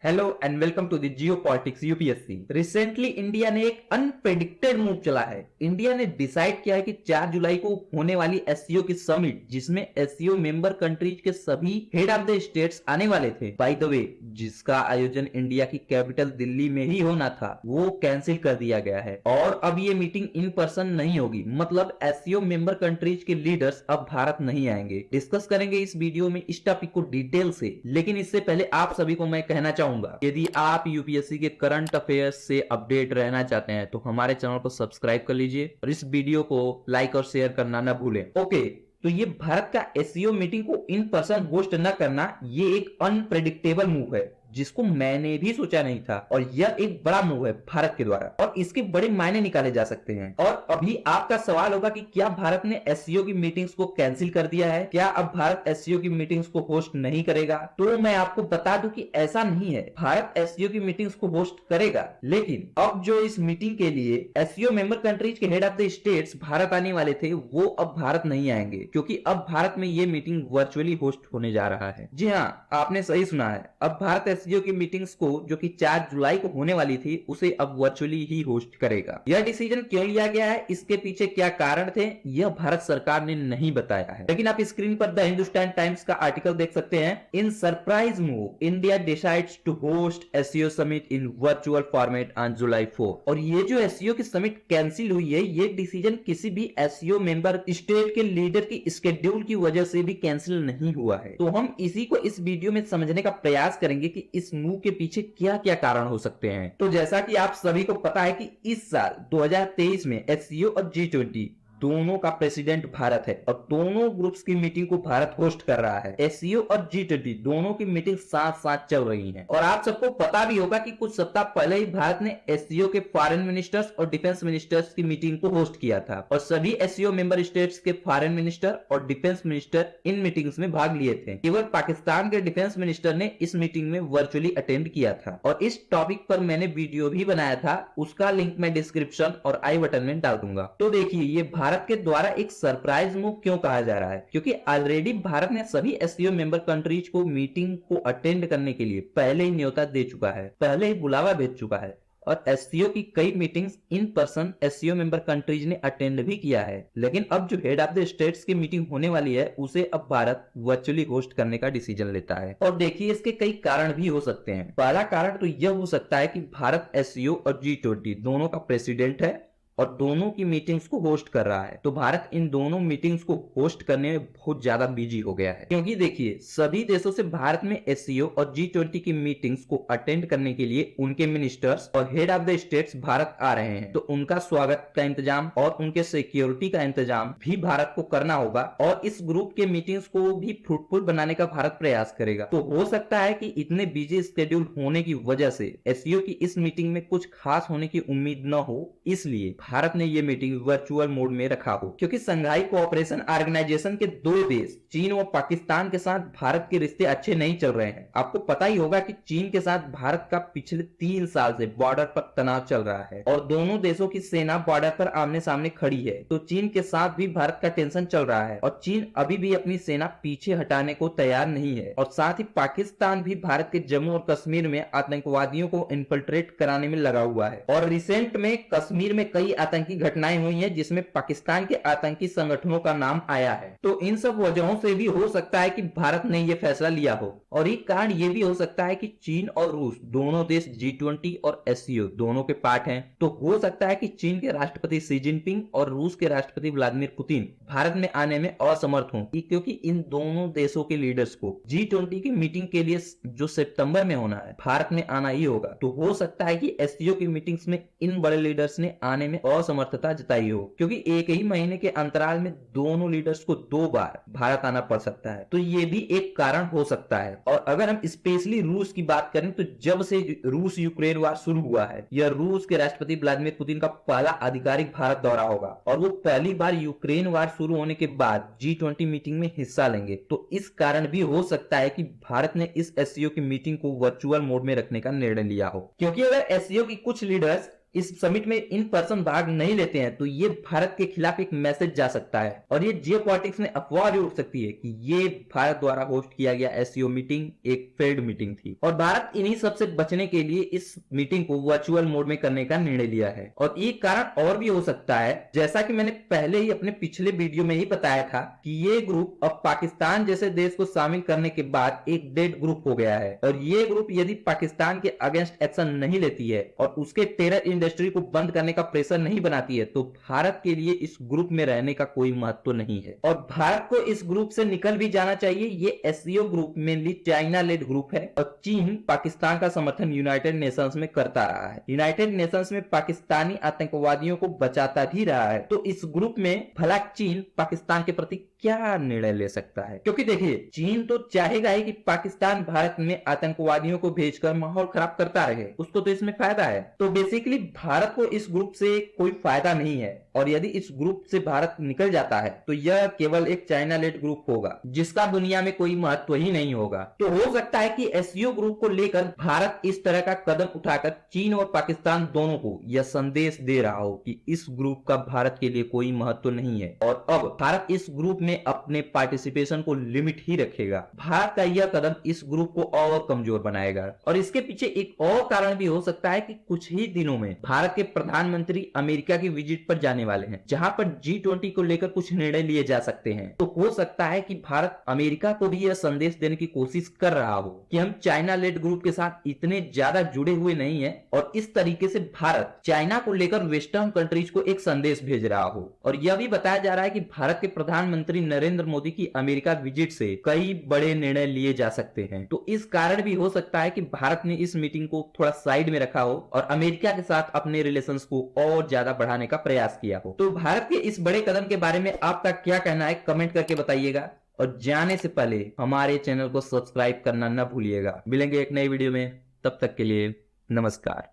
Hello and welcome to the geopolitics UPSC. Recently India ने एक अनप्रेडिक्टेड move चला है। इंडिया ने डिसाइड किया है कि 4 जुलाई को होने वाली एससीओ की समिट, जिसमें एससीओ मेंबर कंट्रीज के सभी हेड ऑफ द स्टेट्स आने वाले थे, बाय द वे जिसका आयोजन इंडिया की कैपिटल दिल्ली में ही होना था, वो कैंसिल कर दिया गया है। और अब ये मीटिंग इन पर्सन नहीं होगी, मतलब एससीओ मेंबर कंट्रीज के लीडर्स अब भारत नहीं आएंगे। डिस्कस करेंगे इस वीडियो में इस टॉपिक को डिटेल से, लेकिन इससे पहले आप सभी को मैं कहना चाहूंगा, यदि आप यूपीएससी के करंट अफेयर्स से अपडेट रहना चाहते हैं तो हमारे चैनल को सब्सक्राइब कर लीजिए और इस वीडियो को लाइक और शेयर करना ना भूलें। ओके, तो ये भारत का एससीओ मीटिंग को इन पर्सन होस्ट न करना, ये एक अनप्रेडिक्टेबल मूव है जिसको मैंने भी सोचा नहीं था, और यह एक बड़ा मूव है भारत के द्वारा और इसके बड़े मायने निकाले जा सकते हैं। और अभी आपका सवाल होगा कि क्या भारत ने एससीओ की मीटिंग्स को कैंसिल कर दिया है, क्या अब भारत एससीओ की मीटिंग्स को होस्ट नहीं करेगा? तो मैं आपको बता दूं कि ऐसा नहीं है, भारत एससीओ की मीटिंग्स को होस्ट करेगा, लेकिन अब जो इस मीटिंग के लिए एससीओ मेंबर कंट्रीज के head of the states Bharat आने वाले थे, वो अब भारत नहीं आएंगे, क्योंकि अब भारत में ये मीटिंग वर्चुअली होस्ट होने जा रहा है। जी हाँ, आपने सही सुना है, अब भारत एससीओ की मीटिंग्स को, जो कि 4 जुलाई को होने वाली थी, उसे अब वर्चुअली ही होस्ट करेगा। यह डिसीजन क्यों लिया गया है, इसके पीछे क्या कारण थे, यह भारत सरकार ने नहीं बताया है, लेकिन आप स्क्रीन पर द हिंदुस्तान टाइम्स का आर्टिकल देख सकते हैं। In surprise move India decides to host SCO summit in virtual format on July 4। और ये जो एससीओ की समिट कैंसिल हुई है, ये डिसीजन किसी भी एससीओ मेंबर स्टेट के लीडर की स्केड्यूल की वजह से भी कैंसिल नहीं हुआ है। तो हम इसी को इस वीडियो में समझने का प्रयास करेंगे कि इस मूव के पीछे क्या क्या कारण हो सकते हैं। तो जैसा कि आप सभी को पता है कि इस साल 2023 में एससीओ और G20 दोनों का प्रेसिडेंट भारत है और दोनों ग्रुप्स की मीटिंग को भारत होस्ट कर रहा है। एससीओ और G20 दोनों की मीटिंग साथ साथ चल रही है। और आप सबको पता भी होगा कि कुछ सप्ताह पहले ही भारत ने एससीओ के फॉरेन मिनिस्टर्स और डिफेंस मिनिस्टर्स की मीटिंग को होस्ट किया था, और सभी एससीओ मेंबर स्टेट्स के फॉरेन मिनिस्टर और डिफेंस मिनिस्टर इन मीटिंग्स में भाग लिए थे। केवल पाकिस्तान के डिफेंस मिनिस्टर ने इस मीटिंग में वर्चुअली अटेंड किया था, और इस टॉपिक पर मैंने वीडियो भी बनाया था, उसका लिंक मैं डिस्क्रिप्शन और आई बटन में डाल दूंगा। तो देखिए, ये भारत के द्वारा एक सरप्राइज मूव क्यों कहा जा रहा है, क्योंकि ऑलरेडी भारत ने सभी एससीओ मेंबर कंट्रीज को मीटिंग को अटेंड करने के लिए पहले ही न्योता दे चुका है, पहले ही बुलावा भेज चुका है, और एससीओ की कई meetings in person SCO member countries ने अटेंड भी किया है। लेकिन अब जो हेड ऑफ द स्टेट्स की मीटिंग होने वाली है, उसे अब भारत वर्चुअली होस्ट करने का डिसीजन लेता है। और देखिए, इसके कई कारण भी हो सकते हैं। पहला कारण तो यह हो सकता है कि भारत एससीओ और G20 दोनों का प्रेसिडेंट है और दोनों की मीटिंग्स को होस्ट कर रहा है, तो भारत इन दोनों मीटिंग्स को होस्ट करने में बहुत ज्यादा बिजी हो गया है। क्योंकि देखिए, सभी देशों से भारत में एससीओ और G20 की मीटिंग्स को अटेंड करने के लिए उनके मिनिस्टर्स और head of the states Bharat आ रहे हैं, तो उनका स्वागत का इंतजाम और उनके सिक्योरिटी का इंतजाम भी भारत को करना होगा, और इस ग्रुप के मीटिंग्स को भी फ्रूटफुल बनाने का भारत प्रयास करेगा। तो हो सकता है कि इतने बिजी स्केड्यूल होने की वजह से एससीओ की इस मीटिंग में कुछ खास होने की उम्मीद न हो, इसलिए भारत ने यह मीटिंग वर्चुअल मोड में रखा हो। क्योंकि संघाई कोऑपरेशन ऑर्गेनाइजेशन के दो देश चीन और पाकिस्तान के साथ भारत के रिश्ते अच्छे नहीं चल रहे हैं। आपको पता ही होगा कि चीन के साथ भारत का पिछले 3 साल से बॉर्डर पर तनाव चल रहा है और दोनों देशों की सेना बॉर्डर पर आमने सामने खड़ी है। तो चीन के साथ भी भारत का टेंशन चल रहा है और चीन अभी भी अपनी सेना पीछे हटाने को तैयार नहीं है, और साथ ही पाकिस्तान भी भारत के जम्मू और कश्मीर में आतंकवादियों को इन्फिल्ट्रेट कराने में लगा हुआ है। और रिसेंट में कश्मीर में कई आतंकी घटनाएं हुई हैं, जिसमें पाकिस्तान के आतंकी संगठनों का नाम आया है। तो इन सब वजहों से भी हो सकता है कि भारत ने यह फैसला लिया हो, और एक कारण यह भी हो सकता है कि चीन और रूस दोनों देश G20 और एससीओ दोनों के पार्ट हैं। तो हो सकता है कि चीन के राष्ट्रपति शी जिनपिंग और रूस के राष्ट्रपति व्लादिमीर पुतिन भारत में आने में असमर्थ हों, क्योंकि इन दोनों देशों के लीडर्स को G20 की मीटिंग के लिए जो सितंबर में होना है, भारत में आना ही होगा। तो हो सकता है कि एससीओ की मीटिंग्स में इन बड़े लीडर्स ने आने में असमर्थता जताई हो, क्योंकि एक ही महीने के अंतराल में दोनों लीडर्स को 2 बार भारत आना पड़ सकता है। तो ये भी एक कारण हो सकता है। और अगर हम स्पेशली रूस की बात करें, तो जब से रूस यूक्रेन वार शुरू हुआ है, यह रूस के राष्ट्रपति व्लादिमीर पुतिन का पहला आधिकारिक भारत दौरा होगा, और वो पहली बार यूक्रेन वार शुरू होने के बाद G20 मीटिंग में हिस्सा लेंगे। तो इस कारण भी हो सकता है कि भारत ने इस एससीओ की मीटिंग को वर्चुअल मोड में रखने का निर्णय लिया हो, क्योंकि अगर एससीओ की कुछ लीडर्स इस समिट में इन पर्सन भाग नहीं लेते हैं तो ये भारत के खिलाफ एक मैसेज जा सकता है और ये जियोपॉलिटिक्स में अफवाह भी उठ सकती है कि ये भारत द्वारा होस्ट किया गया एससीओ मीटिंग एक फेल्ड मीटिंग थी और भारत इन्हीं सबसे बचने के लिए इस मीटिंग को वर्चुअल मोड में करने का निर्णय लिया है। और एक कारण और भी हो सकता है, जैसा कि मैंने पहले ही अपने पिछले वीडियो में ही बताया था कि ये ग्रुप अब पाकिस्तान जैसे देश को शामिल करने के बाद एक डेड ग्रुप हो गया है और ये ग्रुप यदि पाकिस्तान के अगेंस्ट एक्शन नहीं लेती है और उसके टेरर इंडस्ट्री को बंद करने का प्रेशर नहीं बनाती है तो भारत के लिए इस ग्रुप में रहने का कोई महत्व नहीं है और भारत को इस ग्रुप से निकल भी जाना चाहिए। ये SCO group mainly China led group है और चीन पाकिस्तान का समर्थन यूनाइटेड नेशंस में करता रहा है। यूनाइटेड नेशंस में पाकिस्तानी आतंकवादियों को बचाता भी रहा है। तो इस ग्रुप में भला चीन पाकिस्तान के प्रति क्या निर्णय ले सकता है, क्योंकि देखिए चीन तो चाहेगा ही कि पाकिस्तान भारत में आतंकवादियों को भेजकर माहौल खराब करता रहे, उसको तो इसमें फायदा है। तो बेसिकली भारत को इस ग्रुप से कोई फायदा नहीं है और यदि इस ग्रुप से भारत निकल जाता है तो यह केवल एक चाइना लेड ग्रुप होगा जिसका दुनिया में कोई महत्व ही नहीं होगा। तो हो सकता है कि एससीओ ग्रुप को लेकर भारत इस तरह का कदम उठाकर चीन और पाकिस्तान दोनों को यह संदेश दे रहा हो कि इस ग्रुप का भारत के लिए कोई महत्व नहीं है और अब भारत इस ग्रुप में अपने पार्टिसिपेशन को लिमिट ही रखेगा। भारत का यह कदम इस ग्रुप को और कमजोर बनाएगा और इसके पीछे एक और कारण भी हो सकता है कि कुछ ही दिनों में भारत के प्रधानमंत्री अमेरिका की विजिट पर जाने वाले हैं जहां पर G20 को लेकर कुछ निर्णय लिए जा सकते हैं। तो हो सकता है कि भारत अमेरिका को भी यह संदेश देने की कोशिश कर रहा हो कि हम चाइना लेड ग्रुप के साथ इतने ज्यादा जुड़े हुए नहीं है और इस तरीके से भारत चाइना को लेकर वेस्टर्न कंट्रीज को एक संदेश भेज रहा हो। और यह भी बताया जा रहा है कि भारत के प्रधानमंत्री नरेंद्र मोदी की अमेरिका विजिट से कई बड़े निर्णय लिए जा सकते हैं। तो इस कारण भी हो सकता है कि भारत ने इस मीटिंग को थोड़ा साइड में रखा हो और अमेरिका के साथ अपने रिलेशंस को और ज्यादा बढ़ाने का प्रयास किया हो। तो भारत के इस बड़े कदम के बारे में आपका क्या कहना है कमेंट करके बताइएगा और जाने से पहले हमारे चैनल को सब्सक्राइब करना न भूलिएगा। मिलेंगे एक नई वीडियो में, तब तक के लिए नमस्कार।